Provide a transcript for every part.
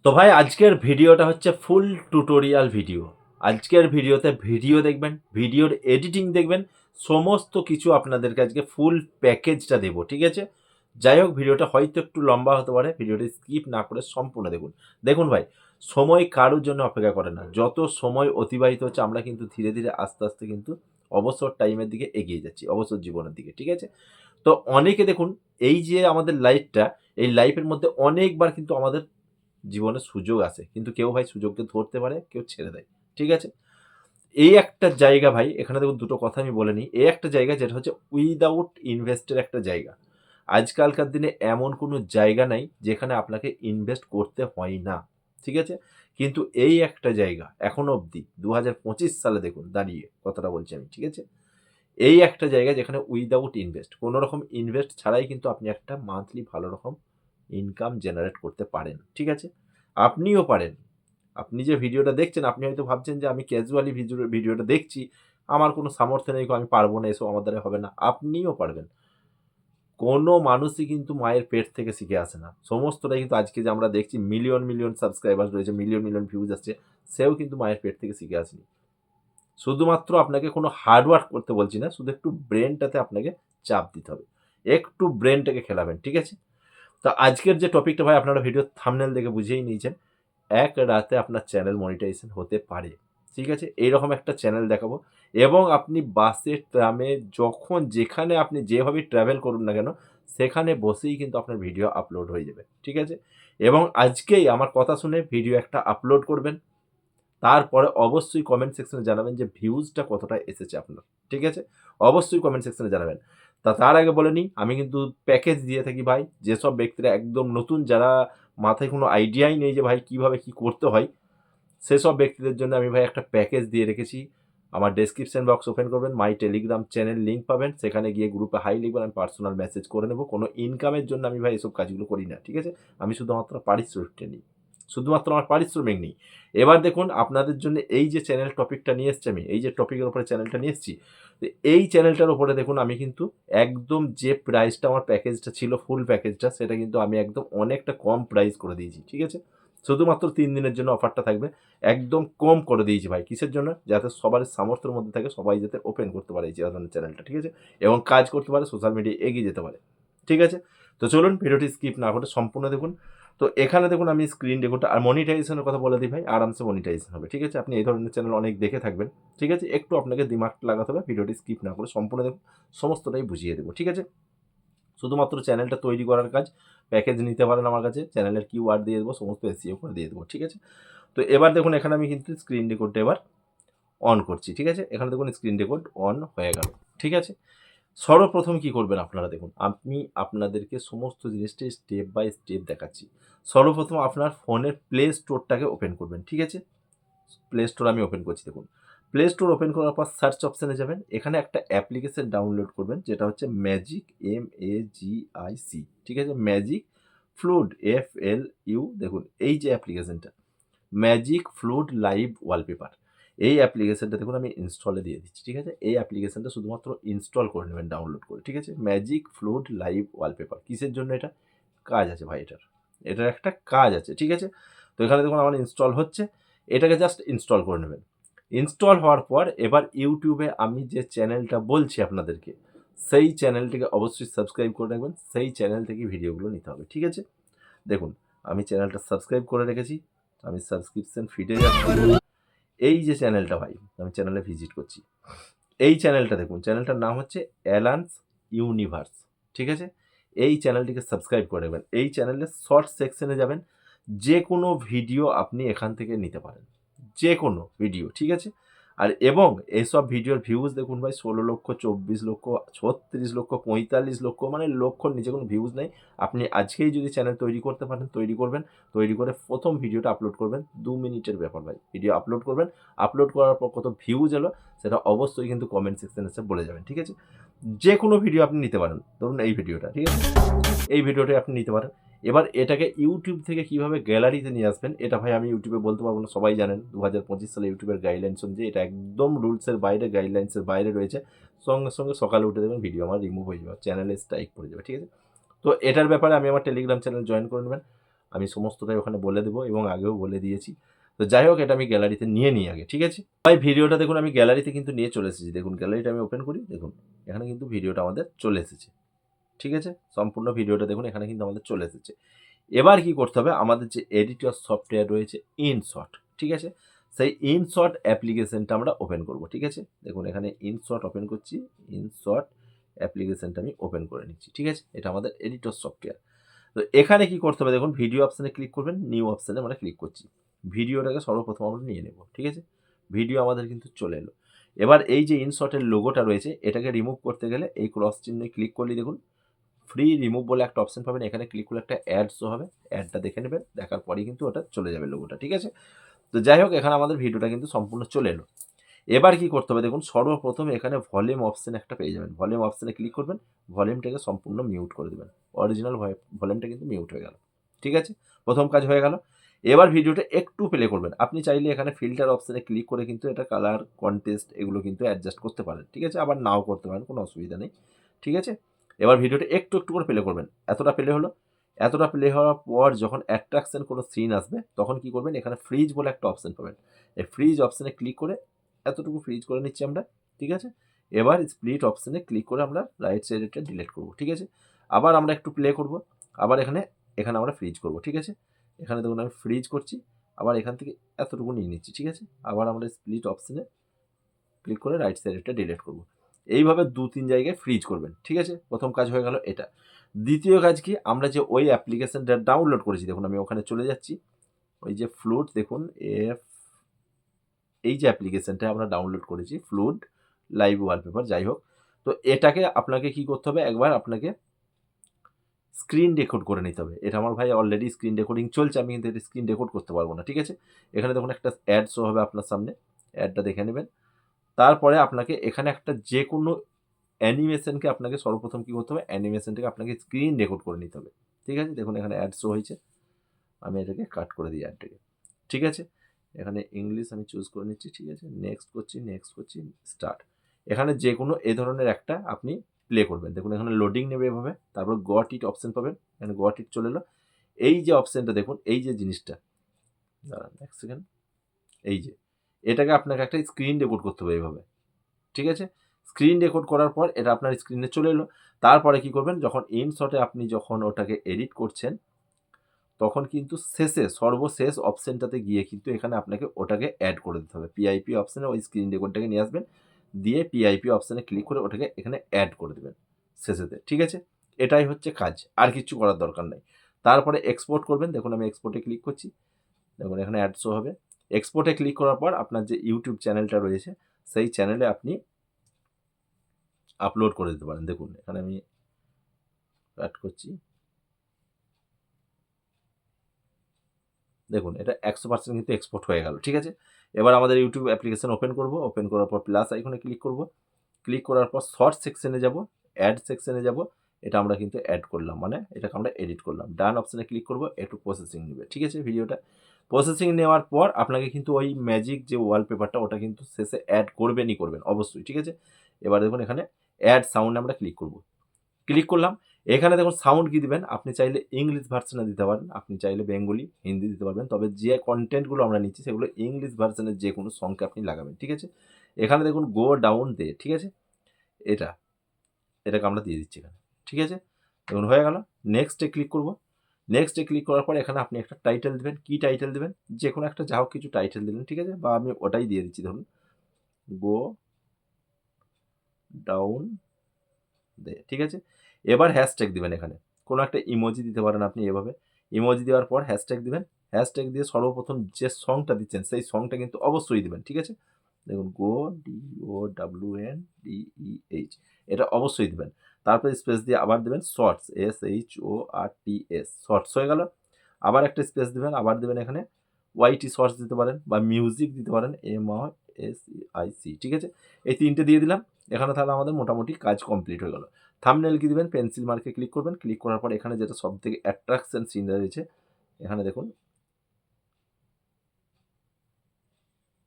তো ভাই আজকের ভিডিওটা হচ্ছে ফুল টিউটোরিয়াল ভিডিও। আজকের ভিডিওতে ভিডিও দেখবেন, ভিডিওর এডিটিং দেখবেন, সমস্ত কিছু আপনাদেরকে আজকে ফুল প্যাকেজটা দেবো, ঠিক আছে? যাই হোক ভিডিওটা হয়তো একটু লম্বা হতে পারে, ভিডিওটি স্কিপ না করে সম্পূর্ণ দেখুন। দেখুন ভাই, সময় কারোর জন্য অপেক্ষা করে না। যত সময় অতিবাহিত হচ্ছে আমরা কিন্তু ধীরে, ধীরে আস্তে, আস্তে কিন্তু অবসর টাইমের দিকে এগিয়ে যাচ্ছি, অবসর জীবনের দিকে, ঠিক আছে? তো অনেকে দেখুন এই যে আমাদের লাইফটা, এই লাইফের মধ্যে অনেকবার কিন্তু আমাদের জীবনে সুযোগ আসে। কিন্তু কেউ ভাই সুযোগকে ধরতে পারে, কেউ ছেড়ে দেয়। ঠিক আছে? এই একটা জায়গা ভাই, এখানে দেখুন দুটো কথা আমি বলে নিই। এই একটা জায়গা যেটা হচ্ছে উইথআউট ইনভেস্ট এর একটা জায়গা। আজকালকার দিনে এমন কোনো জায়গা নাই যেখানে আপনাকে ইনভেস্ট করতে হয় না। ঠিক আছে? কিন্তু এই একটা জায়গা এখনো অবধি ২০২৫ সালে দেখুন দাঁড়িয়ে কথাটা বলছি আমি। ঠিক আছে? এই একটা জায়গা যেখানে উইথআউট ইনভেস্ট, কোন রকম ইনভেস্ট ছাড়াই কিন্তু আপনি একটা মান্থলি ভালো রকম ইনকাম জেনারেট করতে পারেন। ঠিক আছে? আপনিও পারেন। আপনি যে ভিডিওটা দেখছেন, আপনি হয়তো ভাবছেন যে আমি ক্যাজুয়ালি ভিডিওটা দেখছি। আমার কোনো সামর্থ্য নেই, আমি পারব না, এসব আমার দ্বারা হবে না। আপনিও পারবেন। কোনো মানুষই কিন্তু মায়ের পেট থেকে শিখে আসে না। সমস্তটাই কিন্তু আজকে যে আমরা দেখছি মিলিয়ন, মিলিয়ন সাবস্ক্রাইবার রয়েছে, মিলিয়ন, মিলিয়ন ভিউজ আসছে, সেও কিন্তু মায়ের পেট থেকে শিখে আসেনি। শুধুমাত্র আপনাকে কোনো হার্ড ওয়ার্ক করতে বলছি না, শুধু একটু ব্রেইনটাতে আপনাকে চাপ দিতে হবে। একটু ব্রেইনটাকে খেলাবেন, ঠিক আছে? তো আজকের যে টপিকটা ভাই আপনারা ভিডিওর থাম্বনেল দেখে বুঝেই নিয়েছেন। এক রাতে আপনার চ্যানেল মনিটাইজেশন হতে পারে। ঠিক আছে? এইরকম একটা চ্যানেল দেখাবো এবং আপনি বাসে, ট্রামে যখন যেখানে আপনি যেভাবেই ট্রাভেল করুন না কেন, সেখানে বসেই কিন্তু আপনার ভিডিও আপলোড হয়ে যাবে। ঠিক আছে? এবং আজকেই আমার কথা শুনে ভিডিও একটা আপলোড করবেন। তারপরে অবশ্যই কমেন্ট সেকশনে জানাবেন যে ভিউজটা কতটা এসেছে আপনার। ঠিক আছে? অবশ্যই কমেন্ট সেকশনে জানাবেন। তার আগে বলে নিই, আমি কিন্তু প্যাকেজ দিয়ে থাকি ভাই। যেসব ব্যক্তিরা একদম নতুন, যারা মাথায় কোনো আইডিয়াই নেই যে ভাই কিভাবে কি করতে হয়, সেসব ব্যক্তিদের জন্য আমি ভাই একটা প্যাকেজ দিয়ে রেখেছি। আমার ডেসক্রিপশন বক্স ওপেন করবেন, মাই টেলিগ্রাম চ্যানেল লিঙ্ক পাবেন। সেখানে গিয়ে গ্রুপে হাই লিখবেন, আমি পার্সোনাল মেসেজ করে নেব। কোনো ইনকামের জন্য আমি ভাই এসব কাজগুলো করি না। ঠিক আছে? আমি শুধুমাত্র পারিশ্রমিকটা নিই। শুধুমাত্র আমার পারিশ্রমিক নিই। এবার দেখুন আপনাদের জন্য এই যে চ্যানেল টপিকটা নিয়ে এসছি আমি, এই যে টপিকের উপরে চ্যানেলটা নিয়ে এসছি, তো এই চ্যানেলটার উপরে দেখুন আমি কিন্তু একদম যে প্রাইসটা আমার প্যাকেজটা ছিল, ফুল প্যাকেজটা, সেটা কিন্তু আমি একদম অনেকটা কম প্রাইস করে দিয়েছি। ঠিক আছে? শুধুমাত্র ৩ দিনের জন্য অফারটা থাকবে। একদম কম করে দিয়েছি ভাই। কিসের জন্য? যাতে সবার সামর্থ্যের মধ্যে থাকে, সবাই যাতে ওপেন করতে পারে এই যে ধরনের চ্যানেলটা। ঠিক আছে? এবং কাজ করতে পারে, সোশ্যাল মিডিয়ায় এগিয়ে যেতে পারে। ঠিক আছে? তো চলুন ভিডিওটি স্কিপ না করে সম্পূর্ণ দেখুন। তো এখানে দেখুন আমি স্ক্রিন রেকর্ডটা আর মনিটাইজেশন এর কথা বলে দিই ভাই, আরামসে মনিটাইজেশন হবে। ঠিক আছে? আপনি এই ধরনের চ্যানেল অনেক দেখে থাকবেন। ঠিক আছে? একটু আপনাকে দিমাগ লাগাতে হবে। ভিডিওটি স্কিপ না করে সম্পূর্ণ দেখুন। সমস্তটাই বুঝিয়ে দেব। ঠিক আছে? শুধুমাত্র চ্যানেলটা তৈরি করার কাজ। প্যাকেজ নিতে পারেন আমার কাছে। চ্যানেলের কিওয়ার্ড দিয়ে দেবো, সমস্ত এসইও করে দিয়ে দেবো। ঠিক আছে? তো এবার দেখুন এখানে আমি কিন্তু স্ক্রিন রেকর্ডটা এবার অন করছি। ঠিক আছে? এখানে দেখুন স্ক্রিন রেকর্ড অন হয়ে গেল। ঠিক আছে? সর্বপ্রথম কি করবেন আপনারা দেখুন, আমি আপনাদেরকে সমস্ত জিনিসটাই স্টেপ বাই স্টেপ দেখাচ্ছি। সর্বপ্রথম আপনার ফোনের প্লে স্টোরটাকে ওপেন করবেন। ঠিক আছে? প্লে স্টোর আমি ওপেন করছি দেখুন। প্লে স্টোর ওপেন করার পর সার্চ অপশনে যাবেন। এখানে একটা অ্যাপ্লিকেশন ডাউনলোড করবেন যেটা হচ্ছে ম্যাজিক, MAGIC। ঠিক আছে? ম্যাজিক ফ্লুড, FLU, দেখুন এই যে অ্যাপ্লিকেশনটা, ম্যাজিক ফ্লুড লাইভ ওয়ালপেপার। এই অ্যাপ্লিকেশনটা দেখুন আমি ইনস্টলে দিয়ে দিচ্ছি। ঠিক আছে? এই অ্যাপ্লিকেশনটা শুধুমাত্র ইনস্টল করে নেবেন ডাউনলোড করে। ঠিক আছে? Magic fluid live wallpaper. কিসের জন্য এটা? কাজ আছে ভাই এটার। এটার একটা কাজ আছে। ঠিক আছে? তো এখানে দেখুন আমার ইনস্টল হচ্ছে। এটাকে জাস্ট ইনস্টল করে নেবেন। ইনস্টল হওয়ার পর এবার ইউটিউবে আমি যে চ্যানেলটা বলছি আপনাদেরকে, সেই চ্যানেলটিকে অবশ্যই সাবস্ক্রাইব করে রাখবেন। সেই চ্যানেল থেকে ভিডিওগুলো নিতে হবে। ঠিক আছে? দেখুন আমি চ্যানেলটা সাবস্ক্রাইব করে রেখেছি। আমি সাবস্ক্রিপশন ফিডে যাচ্ছি। এই যে চ্যানেলটা ভাই, আমি চ্যানেলে ভিজিট করছি। এই চ্যানেলটা দেখুন, চ্যানেলটার নাম হচ্ছে অ্যালান্স ইউনিভার্স। ঠিক আছে? এই চ্যানেলটিকে সাবস্ক্রাইব করে নেবেন। এই চ্যানেলের শর্ট সেকশনে যাবেন। যেকোনো ভিডিও আপনি এখান থেকে নিতে পারেন। যেকোনো ভিডিও। ঠিক আছে? আর এবং এসব ভিডিওর ভিউজ দেখুন ভাই ১৬,০০,০০০, ২৪,০০,০০০, ৩৬,০০,০০০, ৪৫,০০,০০০, মানে লক্ষর নিচে কোনো ভিউজ নেই। আপনি আজকেই যদি চ্যানেল তৈরি করতে পারেন, তৈরি করবেন। তৈরি করে ১ম ভিডিওটা আপলোড করবেন। ২ মিনিটের ব্যাপার ভাই। ভিডিও আপলোড করবেন। আপলোড করার পর কত ভিউজ এলো সেটা অবশ্যই কিন্তু কমেন্ট সেকশনে এসে বলে যাবেন। ঠিক আছে? যেকোনো ভিডিও আপনি নিতে পারেন। ধরুন এই ভিডিওটা। ঠিক আছে? এই ভিডিওটাই আপনি নিতে পারেন। এবার এটাকে ইউটিউব থেকে কিভাবে গ্যালারিতে নিয়ে আসবেন, এটা ভাই আমি ইউটিউবে বলতে পারব না। সবাই জানেন ২০২৫ সালে ইউটিউবের গাইডলাইনস অনুযায়ী এটা একদম রুলসের বাইরে, গাইডলাইনসের বাইরে রয়েছে। সঙ্গে, সঙ্গে সকালে উঠে দেখবেন ভিডিও আমার রিমুভ হয়ে যাবে। চ্যানেলে স্ট্রাইক পড়ে যাবে। ঠিক আছে? তো এটার ব্যাপারে আমি আমার টেলিগ্রাম চ্যানেল জয়েন করে নেবেন। আমি সমস্তটাই ওখানে বলে দেবো এবং আগেও বলে দিয়েছি। তো যাই হোক, এটা আমি গ্যালারিতে নিয়ে নিই আগে, ঠিক আছে? ভাই ভিডিওটা দেখুন আমি গ্যালারিতে কিন্তু নিয়ে চলে এসেছি। দেখুন গ্যালারিটা আমি ওপেন করি, দেখুন এখানে কিন্তু ভিডিওটা আমাদের চলে এসেছে, ঠিক আছে? সম্পূর্ণ ভিডিওটা দেখুন এখানে কিন্তু আমাদের চলে এসেছে। এবার কি করতে হবে, আমাদের যে এডিটর সফটওয়্যার রয়েছে ইনশট, ঠিক আছে? সেই ইনশট অ্যাপ্লিকেশনটা আমরা ওপেন করব, ঠিক আছে? দেখুন এখানে ইনশট ওপেন করছি, ইনশট অ্যাপ্লিকেশনটা আমি ওপেন করে নিচ্ছি, ঠিক আছে? এটা আমাদের এডিটর সফটওয়্যার। তো এখানে কি করতে হবে, দেখুন ভিডিও অপশানে ক্লিক করবেন, নিউ অপশানে আমরা ক্লিক করছি। ভিডিওটাকে সর্বপ্রথম আমরা নিয়ে নেব, ঠিক আছে? ভিডিও আমাদের কিন্তু চলে এলো। এবার এই যে ইনশটের লোগোটা রয়েছে এটাকে রিমুভ করতে গেলে এই ক্রস চিহ্নে ক্লিক করলেই দেখুন ফ্রি রিমুভ বলে একটা অপশন পাবেন, এখানে ক্লিক করলে একটা অ্যাড শো হবে, অ্যাডটা দেখে নেবেন, দেখার পরেই কিন্তু ওটা চলে যাবে লোগোটা, ঠিক আছে? তো যাই হোক, এখানে আমাদের ভিডিওটা কিন্তু সম্পূর্ণ চলে এলো। এবার কি করতে হবে, দেখুন সর্বপ্রথম এখানে ভলিউম অপশন একটা পেয়ে যাবেন, ভলিউম অপশনে ক্লিক করবেন, ভলিউমটাকে সম্পূর্ণ মিউট করে দেবেন, অরিজিনাল ভলিউমটা কিন্তু মিউট হয়ে গেল, ঠিক আছে? প্রথম কাজ হয়ে গেল। এবার ভিডিওটা একটু প্লে করবেন, আপনি চাইলে এখানে ফিল্টার অপশনে ক্লিক করে কিন্তু এটা কালার কন্টেস্ট এগুলো কিন্তু অ্যাডজাস্ট করতে পারেন, ঠিক আছে? আবার নাও করতে পারেন, কোনো অসুবিধা নেই, ঠিক আছে? এবার ভিডিওটা একটু একটু করে প্লে করবেন, এতটা প্লে হলো। এতটা প্লে হওয়ার পর যখন অ্যাট্রাকশন কোনো সিন আসবে তখন কি করবেন, এখানে ফ্রিজ বলে একটা অপশন পাবেন, এই ফ্রিজ অপশনে ক্লিক করে এতটুকু ফ্রিজ করে নিচ্ছি আমরা, ঠিক আছে? এবার স্প্লিট অপশনে ক্লিক করে আমরা রাইট সাইডেরটা ডিলিট করব, ঠিক আছে? আবার আমরা একটু প্লে করব, আবার এখানে এখানে আমরা ফ্রিজ করব, ঠিক আছে? এখানে দেখুন আমি ফ্রিজ করছি, আবার এখান থেকে এতটুকু নিয়ে নিচ্ছি, ঠিক আছে? আবার আমরা স্প্লিট অপশনে ক্লিক করে রাইট সাইডেরটা ডিলিট করব। এইভাবে ২-৩ জায়গায় ফ্রিজ করবেন, ঠিক আছে? প্রথম কাজ হয়ে গেল এটা। দ্বিতীয় কাজ কি, আমরা যে ওই অ্যাপ্লিকেশনটা ডাউনলোড করেছি, দেখুন আমি ওখানে চলে যাচ্ছি। ওই যে ফ্লুট দেখুন এই যে অ্যাপ্লিকেশনটা আমরা ডাউনলোড করেছি, ফ্লুট লাইভ ওয়ালপেপার, যাই হোক। তো এটাকে আপনাকে কি করতে হবে, একবার আপনাকে স্ক্রিন রেকর্ড করে নিতে হবে। এটা আমার ভাই অলরেডি স্ক্রিন রেকর্ডিং চলছে, আমি কিন্তু এটা স্ক্রিন রেকর্ড করতে পারবো না, ঠিক আছে? এখানে দেখুন একটা অ্যাড শো হবে আপনার সামনে, অ্যাডটা দেখে নেবেন। তারপরে আপনাকে এখানে একটা যেকোনো অ্যানিমেশনকে আপনাকে সর্বপ্রথম কি করতে হবে, অ্যানিমেশনটাকে আপনাকে স্ক্রিন রেকর্ড করে নিতে হবে, ঠিক আছে? দেখুন এখানে অ্যাড শো হয়েছে, আমি এটাকে কাট করে দিই অ্যাডটাকে, ঠিক আছে? এখানে ইংলিশ আমি চুজ করে নিচ্ছি, ঠিক আছে? নেক্সট করছি, নেক্সট করছি, স্টার্ট। এখানে যে কোনো এ ধরনের একটা আপনি প্লে করবেন, দেখুন এখানে লোডিং নেবে এভাবে, তারপর গট ইট অপশন পাবেন, এখানে গট ইট চলে এলো। এই যে অপশনটা দেখুন, এই যে জিনিসটা, দাঁড়ান এক সেকেন্ড, এই যে এটাকে আপনাকে একটা স্ক্রিন রেকর্ড করতে হবে এইভাবে, ঠিক আছে? স্ক্রিন রেকর্ড করার পর এটা আপনার স্ক্রিনে চলে এলো। তারপরে কি করবেন, যখন ইনশটে আপনি যখন ওটাকে এডিট করছেন তখন কিন্তু শেষে সর্বশেষ অপশনটাতে গিয়ে কিন্তু এখানে আপনাকে ওটাকে অ্যাড করে দিতে হবে। পিআইপি অপশনে ওই স্ক্রিন রেকর্ডটাকে নিয়ে আসবেন, দিয়ে পিআইপি অপশনে ক্লিক করে ওটাকে এখানে অ্যাড করে দেবেন শেষেতে, ঠিক আছে? এটাই হচ্ছে কাজ, আর কিচ্ছু করার দরকার নাই। তারপরে এক্সপোর্ট করবেন, দেখুন আমি এক্সপোর্টে ক্লিক করছি, দেখুন এখানে অ্যাড শো হবে। এক্সপোর্টে ক্লিক করার পর আপনার যে ইউটিউব চ্যানেলটা রয়েছে সেই চ্যানেলে আপনি আপলোড করে দিতে পারেন। দেখুন এখানে আমি অ্যাড করছি, দেখুন এটা 100% কিন্তু এক্সপোর্ট হয়ে গেল, ঠিক আছে? এবার আমাদের ইউটিউব অ্যাপ্লিকেশন ওপেন করব, ওপেন করার পর প্লাস আইকনে ক্লিক করব, ক্লিক করার পর শর্ট সেকশনে যাব, অ্যাড সেকশনে যাব, এটা আমরা কিন্তু অ্যাড করলাম, মানে এটাকে আমরা এডিট করলাম। ডান অপশনে ক্লিক করব, একটু প্রসেসিং নেবে, ঠিক আছে? ভিডিওটা প্রসেসিং নেওয়ার পর আপনাকে কিন্তু ওই ম্যাজিক যে ওয়ালপেপারটা ওটা কিন্তু শেষে অ্যাড করবেনই করবেন অবশ্যই, ঠিক আছে? এবার দেখুন এখানে অ্যাড সাউন্ড আমরা ক্লিক করব, ক্লিক করলাম। এখানে দেখুন সাউন্ড কি দিবেন, আপনি চাইলে ইংলিশ ভার্সনে দিতে পারেন, আপনি চাইলে বেঙ্গলি, হিন্দি দিতে পারবেন। তবে যে কনটেন্টগুলো আমরা নিচ্ছি সেগুলো ইংলিশ ভার্সনের যে কোনো সংকে আপনি লাগাবেন, ঠিক আছে? এখানে দেখুন গো ডাউন দে, ঠিক আছে? এটা এটাকে আমরা দিয়ে দিচ্ছি এখানে, ঠিক আছে? দেখুন হয়ে গেল। নেক্সটে ক্লিক করব। নেক্সটে ক্লিক করার পর এখানে আপনি একটা টাইটেল দিবেন। কি টাইটেল দিবেন? যেকোনো একটা যা হোক কিছু টাইটেল দিলেন, ঠিক আছে? বা আমি ওটাই দিয়ে দিচ্ছি, ধরুন গো ডাউন দে, ঠিক আছে? এবার হ্যাশট্যাগ দিবেন এখানে। কোনো একটা ইমোজি দিতে পারেন আপনি এভাবে। ইমোজি দেওয়ার পর হ্যাশট্যাগ দিবেন। হ্যাশট্যাগ দিয়ে সর্বপ্রথম যে সংটা দিচ্ছেন সেই সংটা কিন্তু অবশ্যই দিবেন, ঠিক আছে? দেখুন গো DOWNDEH এটা অবশ্যই দিবেন। তারপরে স্পেস দিয়ে আবার দিবেন শর্টস SHORTS শর্টস হয়ে গেল। আবার একটা স্পেস দিবেন, আবার দিবেন এখানে YT শর্টস দিতে পারেন বা মিউজিক দিতে পারেন MIC, ঠিক আছে? এই ৩ টে দিয়ে দিলাম। এখানে তাহলে আমাদের মোটামুটি কাজ কমপ্লিট হয়ে গেল। থাম্বনেল কি দিবেন? পেন্সিল মার্কে ক্লিক করবেন। ক্লিক করার পর এখানে যেটা সবথেকে অ্যাট্রাকশন সিন রয়েছে, এখানে দেখুন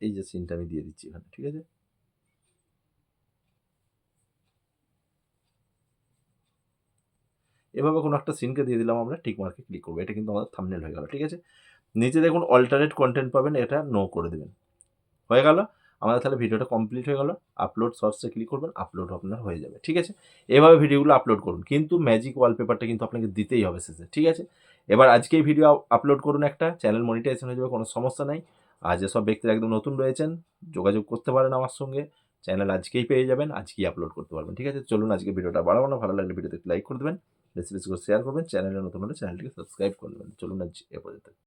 এই যে সিনটা আমি দিয়ে দিচ্ছি এখানে, ঠিক আছে? এভাবে কোনো একটা সিনকে দিয়ে দিলাম আমরা, টিক মার্কে ক্লিক করবো, এটা কিন্তু আমাদের থাম্বনেল হয়ে গেল। ঠিক আছে, নিচে দেখুন অল্টারনেট কন্টেন্ট পাবেন, এটা নো করে দেবেন। হয়ে গেল আমাদের, তাহলে ভিডিওটা কমপ্লিট হয়ে গেল। আপলোড শর্টসে ক্লিক করবেন, আপলোড আপনার হয়ে যাবে। ঠিক আছে, এভাবে ভিডিওগুলো আপলোড করুন, কিন্তু ম্যাজিক ওয়ালপেপারটা কিন্তু আপনাকে দিতেই হবে শেষে। ঠিক আছে, এবার আজকেই ভিডিও আপলোড করুন একটা, চ্যানেল মনিটাইজেশন হয়ে যাবে, কোনো সমস্যা নাই। আর যেসব ব্যক্তিরা একদম নতুন রয়েছেন যোগাযোগ করতে পারেন আমার সঙ্গে, চ্যানেল আজকেই পেয়ে যাবেন, আজকেই আপলোড করতে পারবেন। ঠিক আছে, চলুন আজকে ভিডিওটা বাড়াবো না, ভালো লাগলে ভিডিওতে লাইক করে দেবেন, বেশি বেশি করে শেয়ার করবেন, চ্যানেলে নতুন হলে চ্যানেলটিকে সাবস্ক্রাইব করে দেবেন। চলুন আজ এ পর্যন্ত।